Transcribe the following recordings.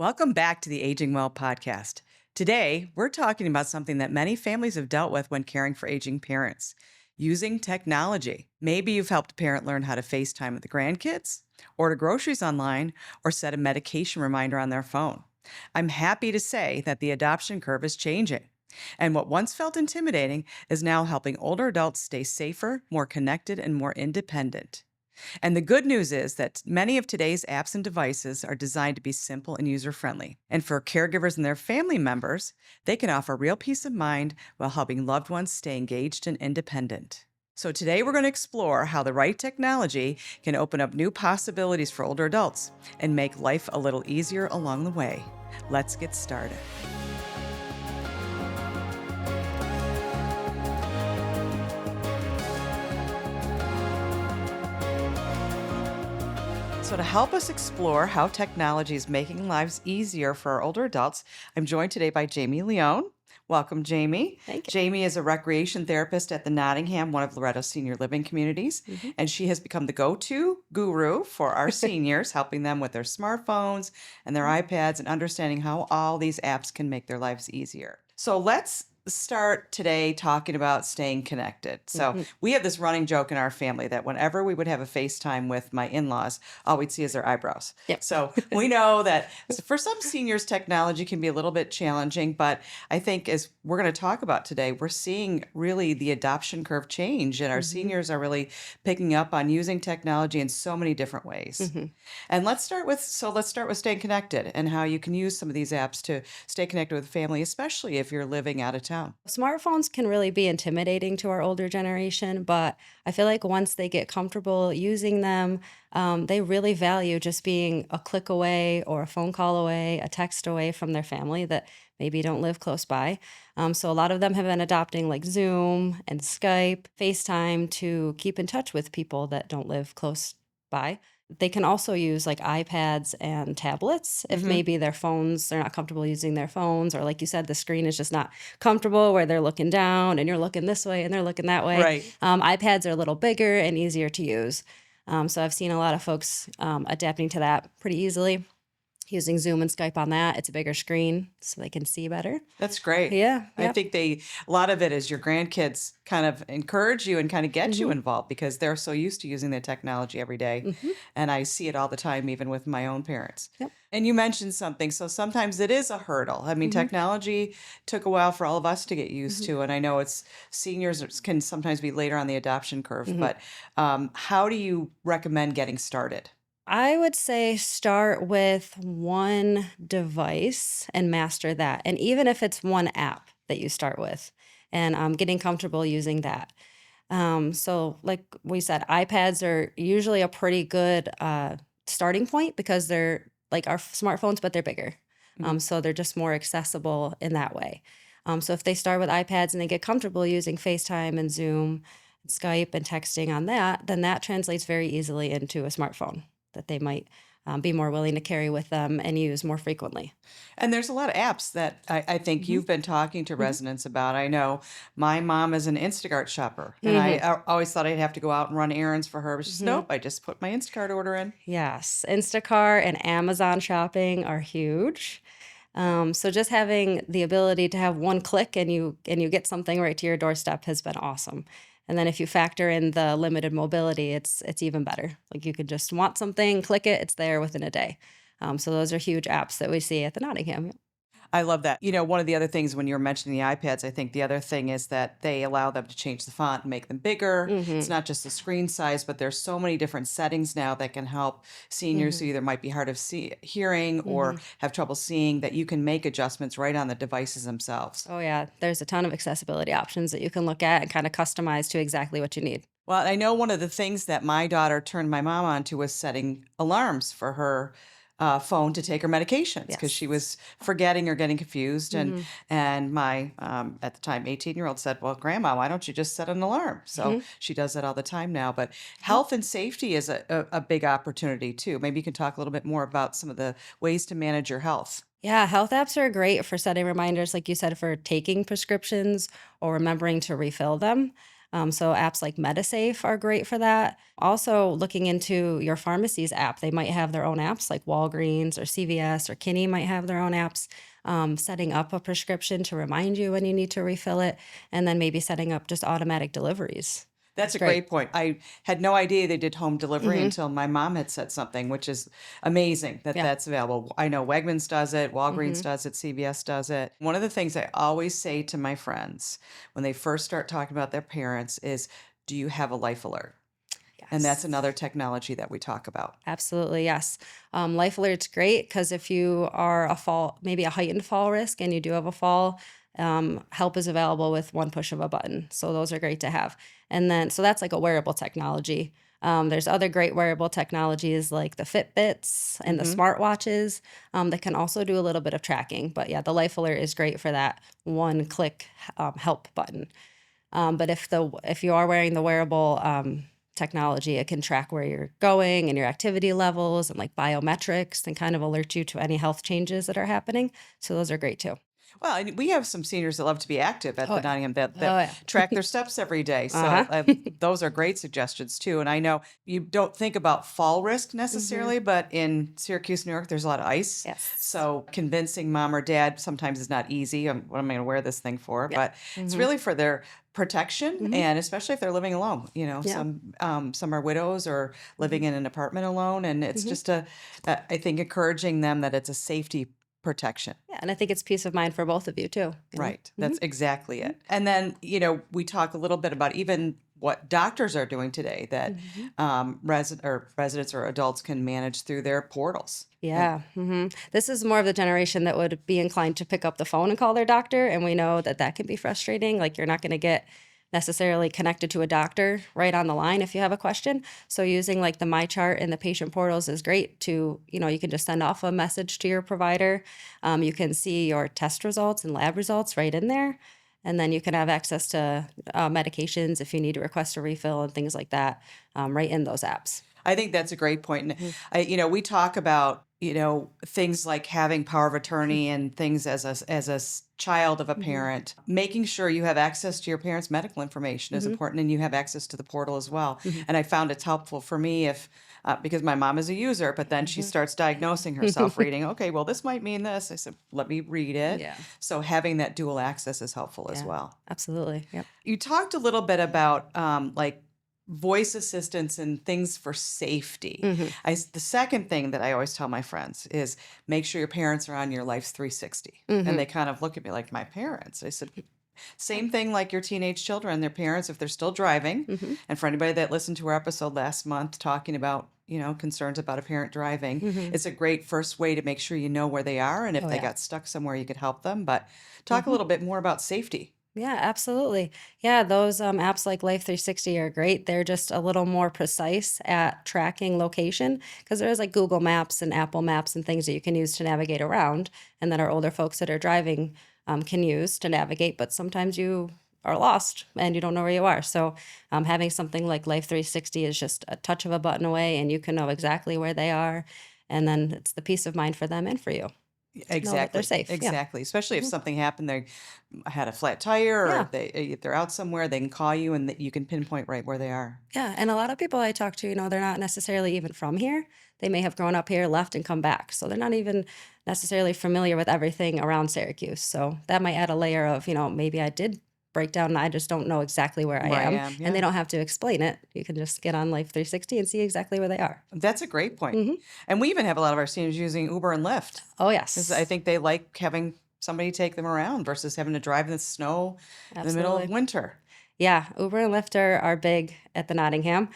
Welcome back to the Aging Well podcast. Today, we're talking about something that many families have dealt with when caring for aging parents using technology. Maybe you've helped a parent learn how to FaceTime with the grandkids, order groceries online, or set a medication reminder on their phone. I'm happy to say that the adoption curve is changing. And what once felt intimidating is now helping older adults stay safer, more connected, and more independent. And the good news is that many of today's apps and devices are designed to be simple and user friendly. And for caregivers and their family members, they can offer real peace of mind while helping loved ones stay engaged and independent. So today we're going to explore how the right technology can open up new possibilities for older adults and make life a little easier along the way. Let's get started. So, to help us explore how technology is making lives easier for our older adults, I'm joined today by Jamie Leone. Welcome, Jamie. Thank you. Jamie is a recreation therapist at the Nottingham, one of Loretto's senior living communities, and she has become the go-to guru for our seniors, helping them with their smartphones and their iPads and understanding how all these apps can make their lives easier. So let's start today talking about staying connected. So we have this running joke in our family that whenever we would have a FaceTime with my in-laws, all we'd see is their eyebrows. Yep. So we know that for some seniors, technology can be a little bit challenging, but I think as we're going to talk about today, we're seeing really the adoption curve change, and our seniors are really picking up on using technology in so many different ways. And let's start with staying connected and how you can use some of these apps to stay connected with family, especially if you're living out of town. Smartphones can really be intimidating to our older generation, but I feel like once they get comfortable using them, they really value just being a click away or a phone call away, a text away from their family that maybe don't live close by. So a lot of them have been adopting like Zoom and Skype, FaceTime to keep in touch with people that don't live close by. They can also use like iPads and tablets if maybe they're not comfortable using their phones, or like you said, the screen is just not comfortable where they're looking down and you're looking this way and they're looking that way. Right. iPads are a little bigger and easier to use. So I've seen a lot of folks adapting to that pretty easily, using Zoom and Skype on that. It's a bigger screen so they can see better. That's great. Yeah. I Yep. think a lot of it is your grandkids kind of encourage you and kind of get you involved because they're so used to using the technology every day. And I see it all the time, even with my own parents. Yep. And you mentioned something. So sometimes it is a hurdle. I mean, technology took a while for all of us to get used to. And I know seniors can sometimes be later on the adoption curve. But how do you recommend getting started? I would say start with one device and master that. And even if it's one app that you start with, and getting comfortable using that. So, like we said, iPads are usually a pretty good starting point because they're like our smartphones, but they're bigger. So they're just more accessible in that way. So if they start with iPads and they get comfortable using FaceTime and Zoom, and Skype and texting on that, then that translates very easily into a smartphone that they might be more willing to carry with them and use more frequently. And there's a lot of apps that I think you've been talking to residents about. I know my mom is an Instacart shopper, and I always thought I'd have to go out and run errands for her. But she's, nope, I just put my Instacart order in. Yes, Instacart and Amazon shopping are huge. So just having the ability to have one click and you get something right to your doorstep has been awesome. And then if you factor in the limited mobility, it's even better. Like you could just want something, click it, it's there within a day. So those are huge apps that we see at the Nottingham. I love that. One of the other things when you were mentioning the iPads, I think the other thing is that they allow them to change the font and make them bigger. It's not just the screen size, but there's so many different settings now that can help seniors who either might be hard of hearing or have trouble seeing, that you can make adjustments right on the devices themselves. Oh yeah, there's a ton of accessibility options that you can look at and kind of customize to exactly what you need. Well, I know one of the things that my daughter turned my mom on to was setting alarms for her phone to take her medications because she Yes. was forgetting or getting confused. And my at the time 18-year-old said, "Well, Grandma, why don't you just set an alarm?" So she does that all the time now. But health and safety is a big opportunity too. Maybe you can talk a little bit more about some of the ways to manage your health. Yeah, health apps are great for setting reminders, like you said, for taking prescriptions or remembering to refill them. So apps like MediSafe are great for that. Also, looking into your pharmacy's app, they might have their own apps like Walgreens or CVS or Kinney might have their own apps. Setting up a prescription to remind you when you need to refill it, and then maybe setting up just automatic deliveries. That's It's a great. great point. I had no idea they did home delivery Hmm. until my mom had said something, which is amazing that Yeah. that's available. I know Wegmans does it, Walgreens Hmm. does it, CVS does it. One of the things I always say to my friends when they first start talking about their parents is, do you have a life alert? And that's Yes. another technology that we talk about. Absolutely, yes. Life alert's great because if you are a fall, maybe a heightened fall risk, and you do have a fall, help is available with one push of a button. So those are great to have. And then, so that's like a wearable technology. There's other great wearable technologies like the Fitbits and the Hmm. smartwatches that can also do a little bit of tracking. But yeah, the Life Alert is great for that one click help button. But if you are wearing the wearable technology, it can track where you're going and your activity levels and like biometrics and kind of alert you to any health changes that are happening. So those are great too. Well, and we have some seniors that love to be active at Oh the yeah. Nottingham Oh that yeah. track their steps every day. So Uh-huh. those are great suggestions too. And I know you don't think about fall risk Hmm. necessarily, but in Syracuse, New York, there's a lot of ice. Yes. So convincing mom or dad sometimes is not easy. What am I going to wear this thing for? Yeah. But it's Hmm. really for their protection, Hmm. and especially if they're living alone. Yeah. Some are widows or living Hmm. in an apartment alone, and it's Hmm. just I think encouraging them that it's a safety protection. Yeah. And I think it's peace of mind for both of you too. Right. Hmm. That's exactly Hmm. it. And then, we talk a little bit about even what doctors are doing today that Hmm. residents or adults can manage through their portals. And Yeah. This is more of the generation that would be inclined to pick up the phone and call their doctor. And we know that that can be frustrating. Like you're not going to get necessarily connected to a doctor right on the line if you have a question. So using like the MyChart and the patient portals is great to, you can just send off a message to your provider. You can see your test results and lab results right in there. And then you can have access to medications if you need to request a refill and things like that right in those apps. I think that's a great point. And Mhm. we talk about, things like having power of attorney and things as child of a Mhm. parent. Making sure you have access to your parents' medical information is Mhm. important, and you have access to the portal as well. Mhm. And I found it's helpful for me if because my mom is a user, but then she Mhm. starts diagnosing herself, reading, okay, well, this might mean this. I said, let me read it. Yeah. So having that dual access is helpful as Yeah. well. Absolutely. Yep. You talked a little bit about like voice assistants and things for safety. Mhm. The second thing that I always tell my friends is make sure your parents are on your Life's 360. And Mhm. they kind of look at me like, my parents. I said, same thing like your teenage children, their parents, if they're still driving. Mhm. And for anybody that listened to our episode last month talking about, concerns about a parent driving, Mhm. it's a great first way to make sure you know where they are. And if Oh they yeah. got stuck somewhere, you could help them. But talk a Mhm. little bit more about safety. Yeah, absolutely. Yeah, those apps like Life 360 are great. They're just a little more precise at tracking location because there's like Google Maps and Apple Maps and things that you can use to navigate around and that our older folks that are driving can use to navigate. But sometimes you are lost and you don't know where you are. So having something like Life 360 is just a touch of a button away and you can know exactly where they are. And then it's the peace of mind for them and for you to know that they're Exactly. safe. Yeah. Exactly. Especially if Mhm. something happened, they had a flat tire, or Yeah. if they're out somewhere, they can call you and you can pinpoint right where they are. Yeah, and a lot of people I talk to, they're not necessarily even from here. They may have grown up here, left, and come back. So they're not even necessarily familiar with everything around Syracuse. So that might add a layer of, maybe I did break down and I just don't know exactly where I Where I am. am, And they yeah. don't have to explain it. You can just get on Life 360 and see exactly where they are. That's a great point. Hmm. And we even have a lot of our seniors using Uber and Lyft. Oh, 'Cause I yes. think they like having somebody take them around versus having to drive in the snow in the middle of Absolutely. winter. Yeah, Uber and Lyft are big at the Nottingham.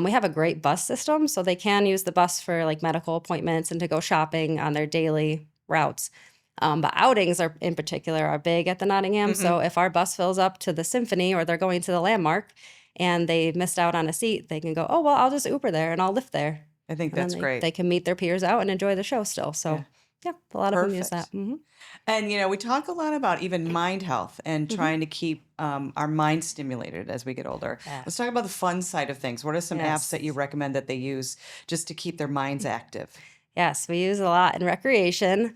We have a great bus system, so they can use the bus for like medical appointments and to go shopping on their daily routes. But outings are in particular are big at the Nottingham. Hmm. So if our bus fills up to the Symphony or they're going to the Landmark and they missed out on a seat, they can go, oh well, I'll just Uber there and I'll Lyft there, I think and then that's they great. can meet their peers out and enjoy the show still. Yeah. So yeah, a lot of them use that. Perfect. Hmm. And, we talk a lot about even mind health and Hmm. trying to keep our mind stimulated as we get older. Yeah. Let's talk about the fun side of things. What are some apps that you Yes. recommend that they use just to keep their minds active? Yes, we use a lot in recreation.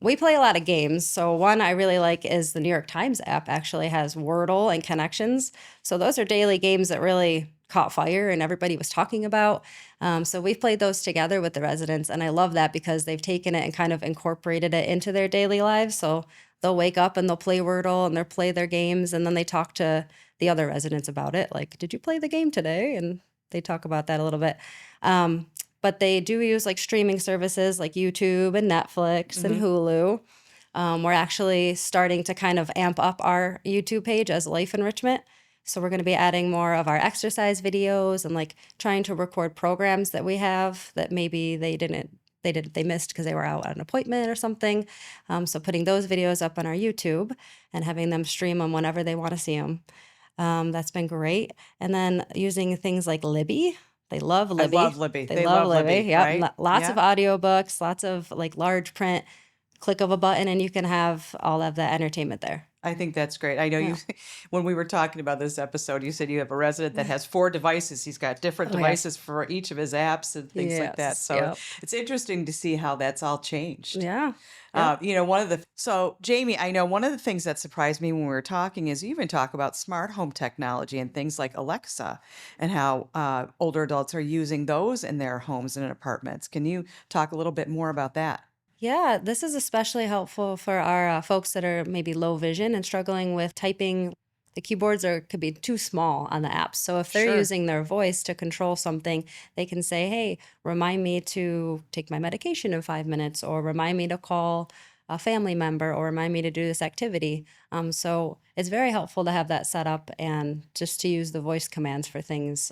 We play a lot of games. So one I really like is the New York Times app actually has Wordle and Connections. So those are daily games that really caught fire and everybody was talking about. So we've played those together with the residents, and I love that because they've taken it and kind of incorporated it into their daily lives. So they'll wake up and they'll play Wordle and they'll play their games, and then they talk to the other residents about it. Like, did you play the game today? And they talk about that a little bit. But they do use like streaming services like YouTube and Netflix and Hmm. Hulu. We're actually starting to kind of amp up our YouTube page as Life Enrichment. So we're going to be adding more of our exercise videos and like trying to record programs that we have that maybe they missed because they were out on an appointment or something. So putting those videos up on our YouTube and having them stream them whenever they want to see them. That's been great. And then using things like Libby. They love I Libby. love Libby. They They love love Libby. Libby, Yep. right? Lots of Yeah. audiobooks, lots of like large print. Click of a button and you can have all of that entertainment there. I think that's great. I know you, Yeah. when we were talking about this episode, you said you have a resident that has 4 devices. He's got different Oh, yeah. devices for each of his apps and things like that. Yes. So Yep. it's interesting to see how that's all changed. Yeah. Yep. So Jamie, I know one of the things that surprised me when we were talking is you even talk about smart home technology and things like Alexa and how older adults are using those in their homes and in apartments. Can you talk a little bit more about that? Yeah, this is especially helpful for our folks that are maybe low vision and struggling with typing. The keyboards could be too small on the apps. So if they're Sure. using their voice to control something, they can say, "Hey, remind me to take my medication in 5 minutes," or "Remind me to call a family member," or "Remind me to do this activity." So it's very helpful to have that set up and just to use the voice commands for things.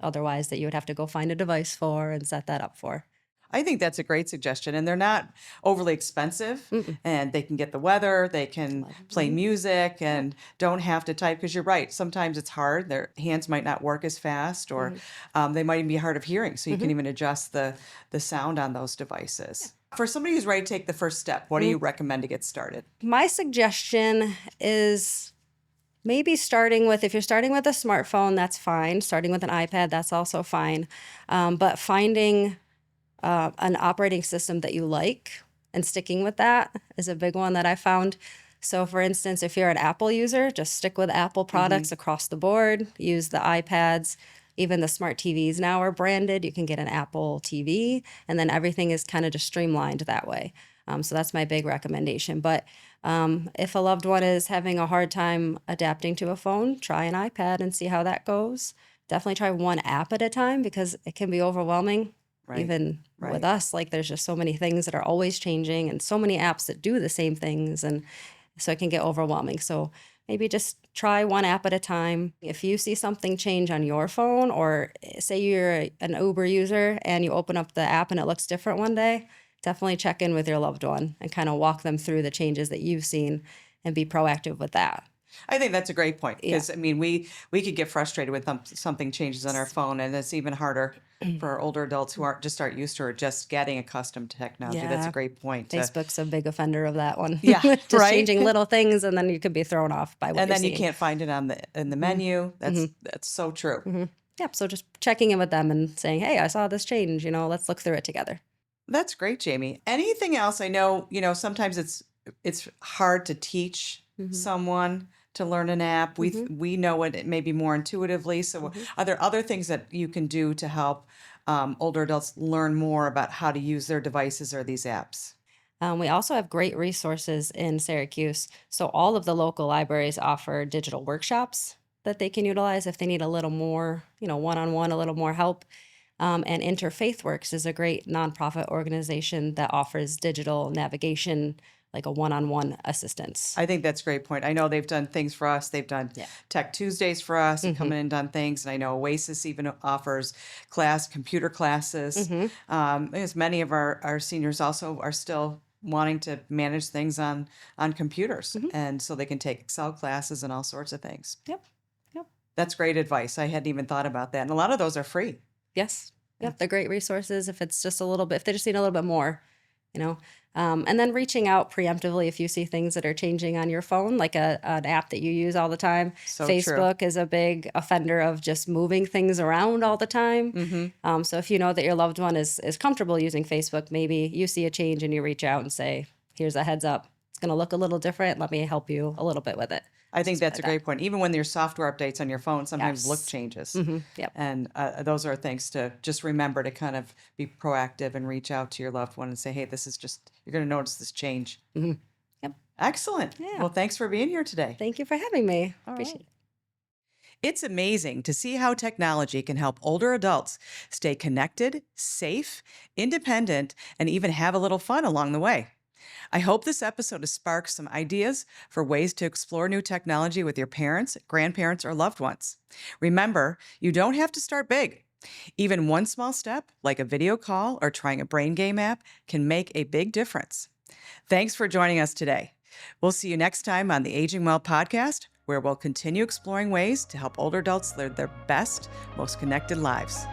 Otherwise, that you would have to go find a device for and set that up for. I think that's a great suggestion. And they're not overly expensive Mm-mm. and they can get the weather, they can play Mhm. music and don't have to type because you're right. Sometimes it's hard. Their hands might not work as fast or Mhm. they might even be hard of hearing. So you can Mhm. even adjust the sound on those devices. For somebody who's ready to take the first step, what do you recommend to get started? My suggestion is maybe if you're starting with a smartphone, that's fine. Starting with an iPad, that's also fine. But finding an operating system that you like and sticking with that is a big one that I found. So, for instance, if you're an Apple user, just stick with Apple products across the board. Use the iPads. Even the smart TVs now are branded. You can get an Apple TV, and then everything is kind of just streamlined that way. So that's my big recommendation. But if a loved one is having a hard time adapting to a phone, try an iPad and see how that goes. Definitely try one app at a time because it can be overwhelming. Right. Even with Right. us, like there's just so many things that are always changing and so many apps that do the same things. And so it can get overwhelming. So maybe just try one app at a time. If you see something change on your phone, or say you're an Uber user and you open up the app and it looks different one day, definitely check in with your loved one and kind of walk them through the changes that you've seen and be proactive with that. I think that's a great point Yeah. because I mean we could get frustrated when something changes on our phone, and it's even harder for older adults who aren't used to or just getting accustomed to technology. That's a Yeah. great point. Facebook's a big offender of that one. Yeah, Just right. changing little things and then you could be thrown off by what And you're then you seeing. can't find it on the in the menu. That's so true. Yep. So just checking in with them and saying, "Hey, I saw this change. Let's look through it together." That's great, Jamie. Anything else? I know, sometimes it's hard to teach Mhm. someone to learn an app. Mhm. We know it maybe more intuitively. So Mhm. are there other things that you can do to help older adults learn more about how to use their devices or these apps? We also have great resources in Syracuse. So all of the local libraries offer digital workshops that they can utilize if they need a little more, one-on-one, a little more help. And Interfaith Works is a great nonprofit organization that offers digital navigation, like a one-on-one assistance. I think that's a great point. I know they've done things for us. They've done Yeah. Tech Tuesdays for us and come Mhm. in and done things. And I know Oasis even offers computer classes. Mhm. As many of our seniors also are still wanting to manage things on computers. Mhm. And so they can take Excel classes and all sorts of things. Yep. Yep. That's great advice. I hadn't even thought about that. And a lot of those are free. Yes. Yep. They're great resources if it's just a little bit, if they just need a little bit more, you know. And then reaching out preemptively if you see things that are changing on your phone, like an app that you use all the time. So true. Facebook is a big offender of just moving things around all the time. Hmm. So if you know that your loved one is comfortable using Facebook, maybe you see a change and you reach out and say, here's a heads up. It's going to look a little different. Let me help you a little bit with it. I think Just that's a like that. great point. Even when there's software updates on your phone, sometimes look Yes. changes. Yep. And those are things to just remember to kind of be proactive and reach out to your loved one and say, hey, this is just, you're going to notice this change. Yep. Excellent. Yeah. Well, thanks for being here today. Thank you for having me. All Appreciate right. It's amazing to see how technology can help older adults stay connected, safe, independent, and even have a little fun along the way. I hope this episode has sparked some ideas for ways to explore new technology with your parents, grandparents, or loved ones. Remember, you don't have to start big. Even one small step, like a video call or trying a brain game app, can make a big difference. Thanks for joining us today. We'll see you next time on the Aging Well podcast, where we'll continue exploring ways to help older adults live their best, most connected lives.